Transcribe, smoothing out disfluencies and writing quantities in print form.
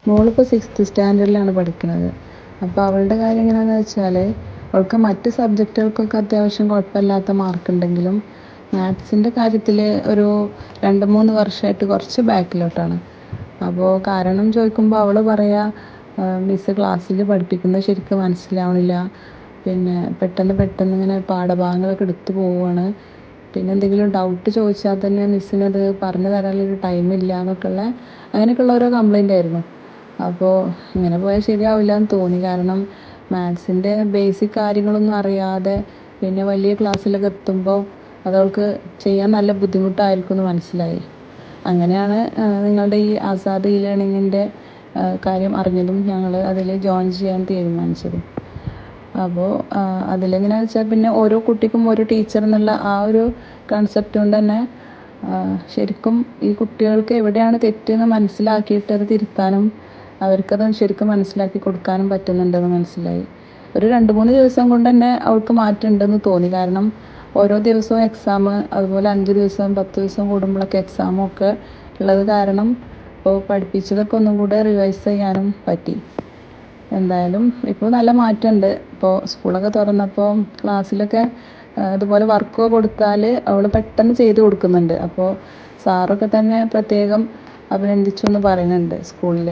മോളിപ്പോൾ 6th സ്റ്റാൻഡേർഡിലാണ് പഠിക്കുന്നത്. അപ്പോൾ അവളുടെ കാര്യം എങ്ങനെയാണെന്ന് വെച്ചാൽ അവൾക്ക് മറ്റ് സബ്ജക്റ്റുകൾക്കൊക്കെ അത്യാവശ്യം കുഴപ്പമില്ലാത്ത മാർക്കുണ്ടെങ്കിലും മാത്സിൻ്റെ കാര്യത്തിൽ ഒരു 2-3 വർഷമായിട്ട് കുറച്ച് ബാക്കിലോട്ടാണ്. അപ്പോൾ കാരണം ചോദിക്കുമ്പോൾ അവൾ പറയുക, മിസ്സ് ക്ലാസ്സിൽ പഠിപ്പിക്കുന്നത് ശരിക്കും മനസ്സിലാവണില്ല, പിന്നെ പെട്ടെന്ന് ഇങ്ങനെ പാഠഭാഗങ്ങളൊക്കെ എടുത്തു പോവുകയാണ്, പിന്നെ എന്തെങ്കിലും ഡൗട്ട് ചോദിച്ചാൽ തന്നെ മിസ്സിനത് പറഞ്ഞു തരാനുള്ളൊരു ടൈമില്ല അങ്ങനെയൊക്കെയുള്ള ഓരോ കംപ്ലൈൻ്റ് ആയിരുന്നു. അപ്പോൾ ഇങ്ങനെ പോയാൽ ശരിയാവില്ല എന്ന് തോന്നി. കാരണം മാത്സിൻ്റെ ബേസിക് കാര്യങ്ങളൊന്നും അറിയാതെ പിന്നെ വലിയ ക്ലാസ്സിലൊക്കെ എത്തുമ്പോൾ അതവൾക്ക് ചെയ്യാൻ നല്ല ബുദ്ധിമുട്ടായിരിക്കും എന്ന് മനസ്സിലായി. അങ്ങനെയാണ് നിങ്ങളുടെ ഈ ആസാദ് ലേണിങ്ങിൻ്റെ കാര്യം അറിഞ്ഞതും ഞങ്ങൾ അതിൽ ജോയിൻ ചെയ്യാൻ തീരുമാനിച്ചത്. അപ്പോൾ അതിലെങ്ങനെയാണെന്ന് വെച്ചാൽ പിന്നെ ഓരോ കുട്ടിക്കും ഓരോ ടീച്ചർ എന്നുള്ള ആ ഒരു കൺസെപ്റ്റ് കൊണ്ട് തന്നെ ശരിക്കും ഈ കുട്ടികൾക്ക് എവിടെയാണ് തെറ്റെന്ന് മനസ്സിലാക്കിയിട്ട് അത് തിരുത്താനും അവർക്കത് ശരിക്കും മനസ്സിലാക്കി കൊടുക്കാനും പറ്റുന്നുണ്ടെന്ന് മനസ്സിലായി. ഒരു 2-3 ദിവസം കൊണ്ട് തന്നെ അവൾക്ക് മാറ്റം ഉണ്ടെന്ന് തോന്നി. കാരണം ഓരോ ദിവസവും എക്സാം, അതുപോലെ 5 ദിവസം 10 ദിവസം കൂടുമ്പോഴൊക്കെ എക്സാമും ഒക്കെ ഉള്ളത് കാരണം ഇപ്പോൾ പഠിപ്പിച്ചതൊക്കെ ഒന്നും കൂടെ റിവൈസ് ചെയ്യാനും പറ്റി. എന്തായാലും ഇപ്പോൾ നല്ല മാറ്റമുണ്ട്. ഇപ്പോൾ സ്കൂളൊക്കെ തുറന്നപ്പോൾ ക്ലാസ്സിലൊക്കെ ഇതുപോലെ വർക്ക് കൊടുത്താൽ അവൾ പെട്ടെന്ന് ചെയ്ത് കൊടുക്കുന്നുണ്ട്. അപ്പോൾ സാറൊക്കെ തന്നെ പ്രത്യേകം അഭിനന്ദിച്ചു എന്ന് പറയുന്നുണ്ട് സ്കൂളിൽ.